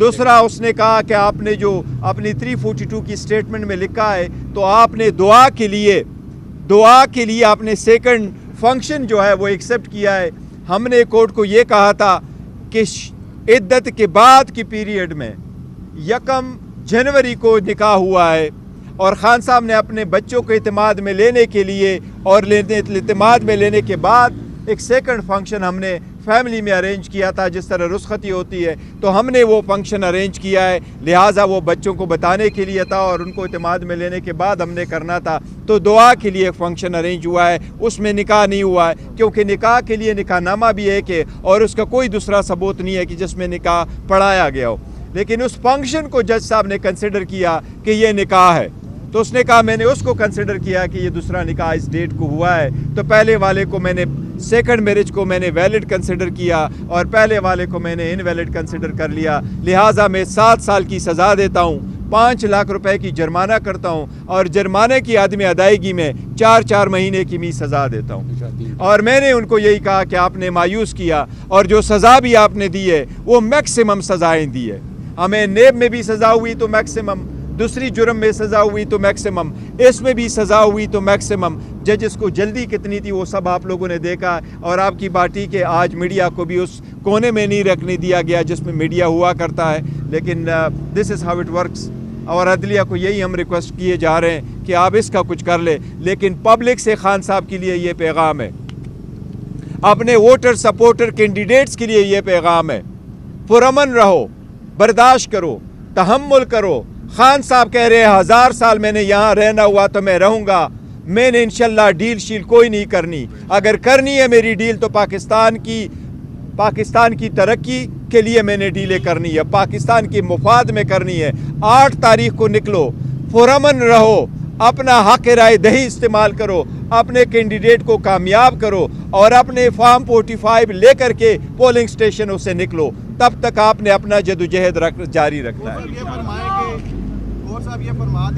دوسرا اس نے کہا کہ آپ نے جو اپنی 342 کی سٹیٹمنٹ میں لکھا ہے تو آپ نے دعا کے لیے آپ نے سیکنڈ فنکشن جو ہے وہ ایکسیپٹ کیا ہے. ہم نے کورٹ کو یہ کہا تھا کہ عدت کے بعد کی پیریڈ میں 1 جنوری کو نکاح ہوا ہے اور خان صاحب نے اپنے بچوں کو اعتماد میں لینے کے لیے اور اعتماد میں لینے کے بعد ایک سیکنڈ فنکشن ہم نے فیملی میں ارینج کیا تھا جس طرح رخصتی ہوتی ہے, تو ہم نے وہ فنکشن ارینج کیا ہے. لہٰذا وہ بچوں کو بتانے کے لیے تھا اور ان کو اعتماد میں لینے کے بعد ہم نے کرنا تھا. تو دعا کے لیے ایک فنکشن ارینج ہوا ہے, اس میں نکاح نہیں ہوا ہے, کیونکہ نکاح کے لیے نکاح نامہ بھی ایک ہے اور اس کا کوئی دوسرا ثبوت نہیں ہے کہ جس میں نکاح پڑھایا گیا ہو. لیکن اس فنکشن کو جج صاحب نے کنسیڈر کیا کہ یہ نکاح ہے, تو اس نے کہا میں نے اس کو کنسیڈر کیا کہ یہ دوسرا نکاح اس ڈیٹ کو ہوا ہے, تو پہلے والے کو میں نے سیکنڈ میرج کو میں نے ویلڈ کنسیڈر کیا اور پہلے والے کو میں نے انویلڈ کنسیڈر کر لیا. لہٰذا میں 7 سال کی سزا دیتا ہوں, 5 لاکھ روپے کی جرمانہ کرتا ہوں اور جرمانے کی عدم ادائیگی میں 4 مہینے کی بھی سزا دیتا ہوں. اور میں نے ان کو یہی کہا کہ آپ نے مایوس کیا اور جو سزا بھی آپ نے دی ہے وہ میکسیمم سزائیں دی ہے. ہمیں نیب میں بھی سزا ہوئی تو میکسیمم, دوسری جرم میں سزا ہوئی تو میکسیمم, اس میں بھی سزا ہوئی تو میکسیمم. ججز کو جلدی کتنی تھی وہ سب آپ لوگوں نے دیکھا, اور آپ کی پارٹی کے آج میڈیا کو بھی اس کونے میں نہیں رکھنے دیا گیا جس میں میڈیا ہوا کرتا ہے. لیکن دس از ہاؤ اٹ ورکس. اور عدلیہ کو یہی ہم ریکویسٹ کیے جا رہے ہیں کہ آپ اس کا کچھ کر لیں. لیکن پبلک سے خان صاحب کے لیے یہ پیغام ہے, اپنے ووٹر سپورٹر کینڈیڈیٹس کے لیے یہ پیغام ہے, پرامن رہو, برداشت کرو, تحمل کرو. خان صاحب کہہ رہے ہیں 1000 سال میں نے یہاں رہنا ہوا تو میں رہوں گا, میں نے انشاءاللہ ڈیل شیل کوئی نہیں کرنی. اگر کرنی ہے میری ڈیل تو پاکستان کی ترقی کے لیے میں نے ڈیلیں کرنی ہے, پاکستان کی مفاد میں کرنی ہے. 8 تاریخ کو نکلو, پرامن رہو, اپنا حق رائے دہی استعمال کرو, اپنے کینڈیڈیٹ کو کامیاب کرو اور اپنے فارم 45 لے کر کے پولنگ اسٹیشنوں سے نکلو. تب تک آپ نے اپنا جدوجہد جاری رکھنا ہے.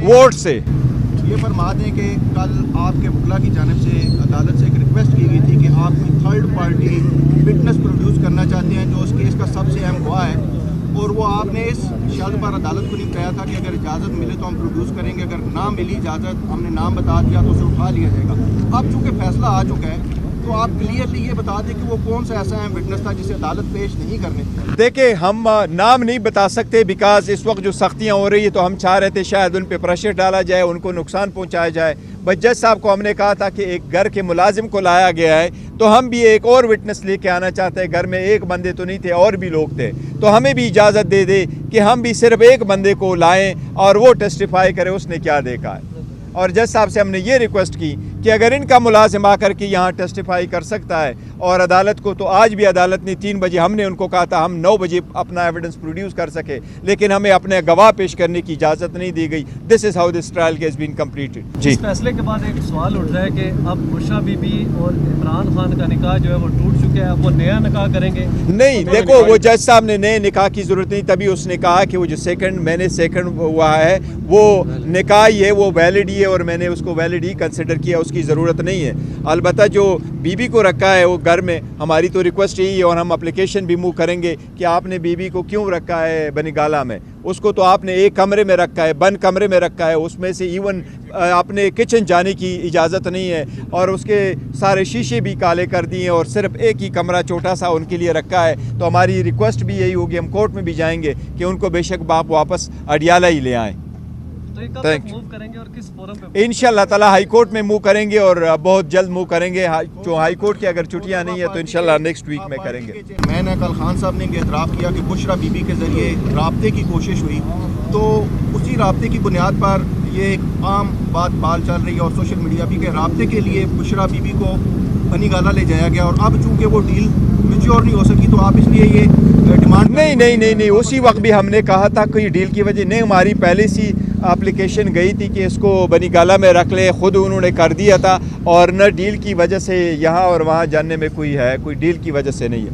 ووٹ سے یہ فرما دیں کہ کل آپ کے وکلا کی جانب سے عدالت سے ایک ریکویسٹ کی گئی تھی کہ آپ کوئی تھرڈ پارٹی وٹنس پروڈیوس کرنا چاہتے ہیں جو اس کیس کا سب سے اہم گواہ ہے, اور وہ آپ نے اس شرط پر عدالت کو نہیں کہا تھا کہ اگر اجازت ملے تو ہم پروڈیوس کریں گے, اگر نہ ملی اجازت ہم نے نام بتا دیا تو اسے اٹھا لیا جائے گا. اب چونکہ فیصلہ آ چکا ہے تو آپ کلیئرلی یہ بتا دیں کہ وہ کون سا ایسا اہم وٹنس تھا جسے عدالت پیش نہیں کرنے. دیکھیں ہم نام نہیں بتا سکتے بیکاز اس وقت جو سختیاں ہو رہی ہے تو ہم چاہ رہے تھے شاید ان پہ پریشر ڈالا جائے, ان کو نقصان پہنچایا جائے. بس جج صاحب کو ہم نے کہا تھا کہ ایک گھر کے ملازم کو لایا گیا ہے تو ہم بھی ایک اور وٹنس لے کے آنا چاہتے ہیں. گھر میں ایک بندے تو نہیں تھے اور بھی لوگ تھے, تو ہمیں بھی اجازت دے دے کہ ہم بھی صرف ایک بندے کو لائیں اور وہ ٹیسٹیفائی کرے اس نے کیا دیکھا ہے. اور جج صاحب سے ہم نے یہ ریکویسٹ کی کہ اگر ان کا ملازم آ کر کے یہاں ٹیسٹیفائی کر سکتا ہے اور عدالت کو, تو آج بھی عدالت نے 3 بجے, ہم نے ان کو کہا تھا ہم 9 بجے اپنا ایویڈنس پروڈیوس کر سکے, لیکن ہمیں اپنے گواہ پیش کرنے کی اجازت نہیں دی گئی. This is how this trial has been completed. جی, اس فیصلے کے بعد ایک سوال اٹھ رہا ہے کہ اب بشرا بی بی اور عمران خان کا نکاح جو ہے وہ ٹوٹ چکا ہے, اب وہ نیا نکاح کریں گے؟ نہیں, دیکھو وہ جج صاحب نے نئے نکاح کی ضرورت نہیں, تبھی اس نے کہا کہ وہ جو سیکنڈ ہوا ہے وہ نکاح ہی ہے, وہ ویلڈ ہی ہے اور میں نے اس کو ویلڈ ہی کنسیڈر کیا, اس کی ضرورت نہیں ہے. البتہ جو بی بی کو رکھا ہے وہ گھر میں, ہماری تو ریکویسٹ یہی ہے اور ہم اپلیکیشن بھی موو کریں گے کہ آپ نے بی بی کو کیوں رکھا ہے بنی گالا میں. اس کو تو آپ نے ایک کمرے میں رکھا ہے, بند کمرے میں رکھا ہے, اس میں سے ایون اپنے کچن جانے کی اجازت نہیں ہے اور اس کے سارے شیشے بھی کالے کر دیے اور صرف ایک ہی کمرہ چھوٹا سا ان کے لیے رکھا ہے. تو ہماری ریکویسٹ بھی یہی ہوگی, ہم کورٹ میں بھی جائیں گے کہ ان کو بے شک باپ واپس اڈیالہ ہی لے آئیں. ان شاء اللہ تعالیٰ ہائی کورٹ میں موو کریں گے اور بہت جلد موو کریں گے. جو ہائی کورٹ کی اگر چھٹیاں نہیں ہیں تو انشاءاللہ نیکسٹ ویک میں کریں گے. میں نے کل خان صاحب نے اعتراف کیا کہ بشرا بی بی کے ذریعے رابطے کی کوشش ہوئی, تو اسی رابطے کی بنیاد پر یہ ایک عام بات بال چل رہی ہے اور سوشل میڈیا بھی کہ رابطے کے لیے بشرا بی بی کو بنی گالا لے جایا گیا, اور اب چونکہ وہ ڈیل میچور نہیں ہو سکی تو آپ اس لیے یہ ڈیمانڈ نہیں, اسی وقت بھی ہم نے کہا تھا کہ ڈیل کی وجہ نہیں, ہماری پہلے سی اپلیکیشن گئی تھی کہ اس کو بنی گالا میں رکھ لے, خود انہوں نے کر دیا تھا, اور نہ ڈیل کی وجہ سے یہاں اور وہاں جاننے میں کوئی ڈیل کی وجہ سے نہیں ہے.